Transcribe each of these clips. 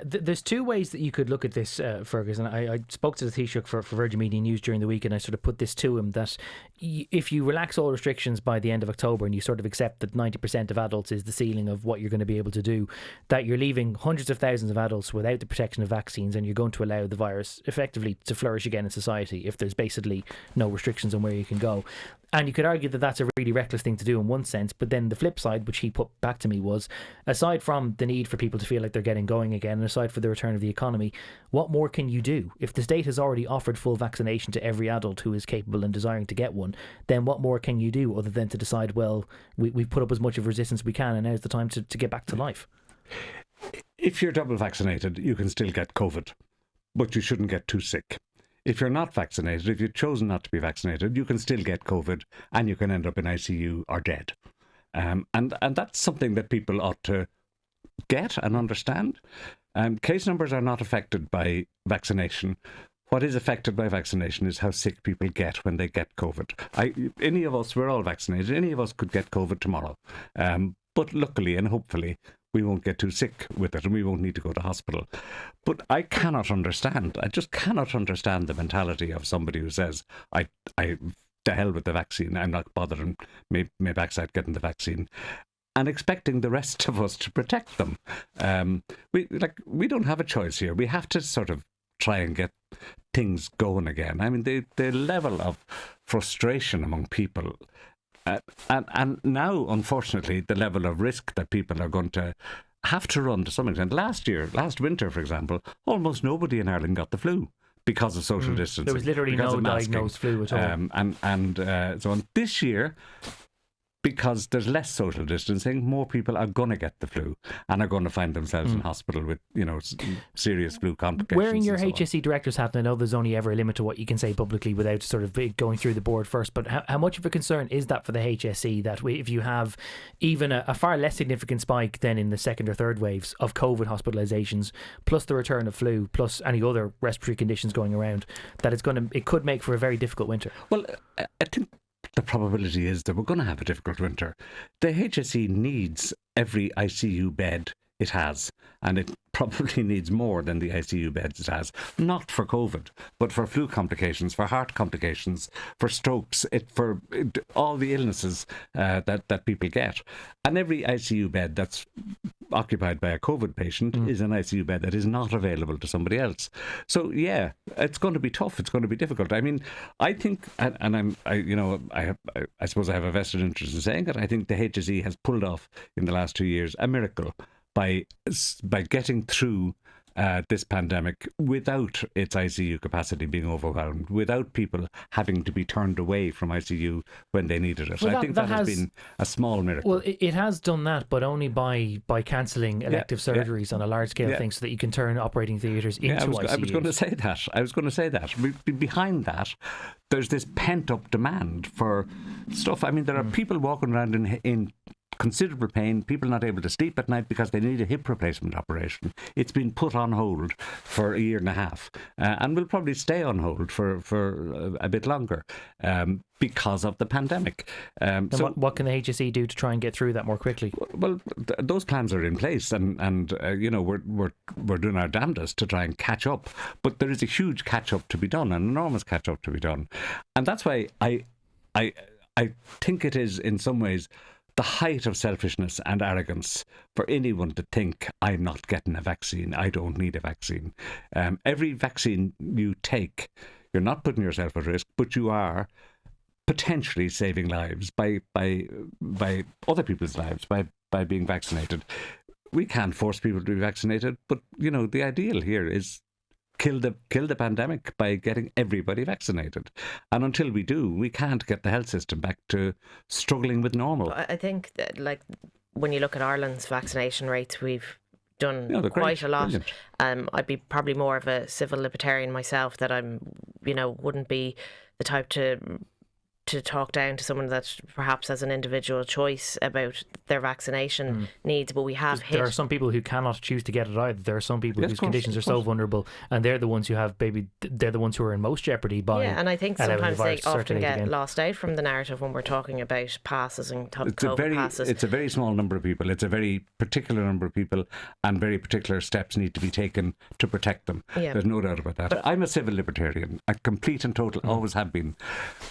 There's two ways that you could look at this, Fergus, and I spoke to the Taoiseach for Virgin Media News during the week, and I sort of put this to him, that if you relax all restrictions by the end of October and you sort of accept that 90% of adults is the ceiling of what you're going to be able to do, that you're leaving hundreds of thousands of adults without the protection of vaccines, and you're going to allow the virus effectively to flourish again in society if there's basically no restrictions on where you can go. And you could argue that that's a really reckless thing to do in one sense, but then the flip side, which he put back to me, was aside from the need for people to feel like they're getting going again, and aside for the return of the economy, what more can you do? If the state has already offered full vaccination to every adult who is capable and desiring to get one, then what more can you do other than to decide, well, we've put up as much of resistance we can and now's the time to get back to life? If you're double vaccinated, you can still get COVID, but you shouldn't get too sick. If you're not vaccinated, if you've chosen not to be vaccinated, you can still get COVID and you can end up in ICU or dead. And that's something that people ought to get and understand. Case numbers are not affected by vaccination. What is affected by vaccination is how sick people get when they get COVID. Any of us, we're all vaccinated. Any of us could get COVID tomorrow. But luckily and hopefully, we won't get too sick with it and we won't need to go to hospital. But I just cannot understand the mentality of somebody who says, to hell with the vaccine, I'm not bothered and my backside getting the vaccine, and expecting the rest of us to protect them. We don't have a choice here. We have to sort of try and get things going again. I mean, the level of frustration among people, and now, unfortunately, the level of risk that people are going to have to run to some extent. Last winter, for example, almost nobody in Ireland got the flu because of social distancing. There was literally no diagnosed flu at all. So on this year, because there's less social distancing, more people are going to get the flu and are going to find themselves in hospital with, serious flu complications. Wearing your HSE director's hat, and I know there's only ever a limit to what you can say publicly without sort of going through the board first, but how much of a concern is that for the HSE, that if you have even a far less significant spike than in the second or third waves of COVID hospitalisations, plus the return of flu, plus any other respiratory conditions going around, that it could make for a very difficult winter? Well, I think the probability is that we're going to have a difficult winter. The HSE needs every ICU bed it has, and it probably needs more than the ICU beds it has, not for COVID, but for flu complications, for heart complications, for strokes, for all the illnesses that people get. And every ICU bed that's occupied by a COVID patient is an ICU bed that is not available to somebody else. So yeah, it's going to be tough. It's going to be difficult. I mean, I think, and I suppose I have a vested interest in saying it, I think the HSE has pulled off in the last 2 years a miracle by getting through this pandemic without its ICU capacity being overwhelmed, without people having to be turned away from ICU when they needed it. Well, I think that has been a small miracle. Well, it has done that, but only by cancelling elective surgeries on a large scale thing, so that you can turn operating theatres into ICUs. I was going to say that. Behind that, there's this pent-up demand for stuff. I mean, there are people walking around in considerable pain, people not able to sleep at night because they need a hip replacement operation. It's been put on hold for a year and a half, and will probably stay on hold for a bit longer because of the pandemic. So what can the HSE do to try and get through that more quickly? Well, those plans are in place, and we're doing our damnedest to try and catch up. But there is a huge catch up to be done, an enormous catch up to be done, and that's why I think it is in some ways the height of selfishness and arrogance for anyone to think, I'm not getting a vaccine, I don't need a vaccine. Every vaccine you take, you're not putting yourself at risk, but you are potentially saving lives by other people's lives, by being vaccinated. We can't force people to be vaccinated, but, the ideal here is kill the pandemic by getting everybody vaccinated. And until we do, we can't get the health system back to struggling with normal. I think that, when you look at Ireland's vaccination rates, we've done quite a lot. I'd be probably more of a civil libertarian myself, that I'm, wouldn't be the type to to talk down to someone that perhaps has an individual choice about their vaccination needs, but we have hit... There are some people who cannot choose to get it either. There are some people whose conditions are so vulnerable, and they're the ones who have they're the ones who are in most jeopardy by... Yeah, and I think sometimes they often get lost out from the narrative when we're talking about passes and COVID passes. It's a very small number of people. It's a very particular number of people, and very particular steps need to be taken to protect them. Yeah. There's no doubt about that. But I'm a civil libertarian, a complete and total, always have been.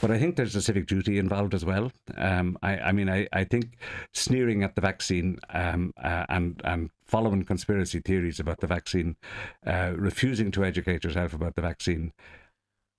But I think there's a civic duty involved as well. I think sneering at the vaccine and following conspiracy theories about the vaccine, refusing to educate yourself about the vaccine,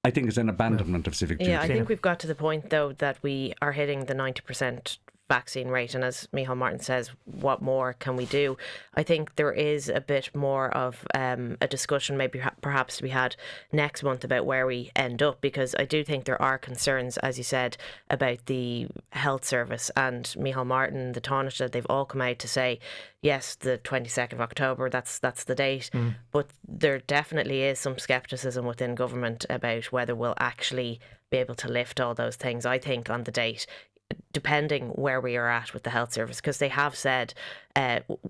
I think is an abandonment of civic duty. Yeah, I think we've got to the point, though, that we are hitting the 90% vaccine rate, and as Micheál Martin says, what more can we do? I think there is a bit more of a discussion maybe perhaps to be had next month about where we end up, because I do think there are concerns, as you said, about the health service, and Micheál Martin, the Taoiseach, they've all come out to say yes, the 22nd of October, that's the date, but there definitely is some scepticism within government about whether we'll actually be able to lift all those things, I think, on the date, depending where we are at with the health service, because they have said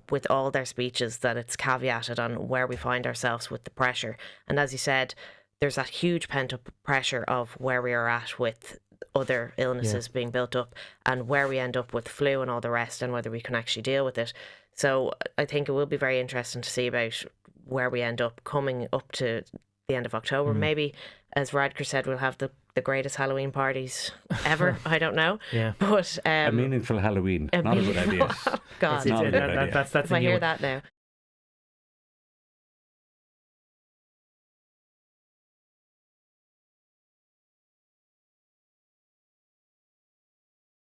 with all their speeches that it's caveated on where we find ourselves with the pressure. And as you said, there's that huge pent-up pressure of where we are at with other illnesses being built up, and where we end up with flu and all the rest, and whether we can actually deal with it. So I think it will be very interesting to see about where we end up coming up to the end of October. Maybe, as Radker said, we'll have the greatest Halloween parties ever. I don't know. Yeah. But a meaningful Halloween. Not a good idea. God. That's not a good idea. If I hear that now.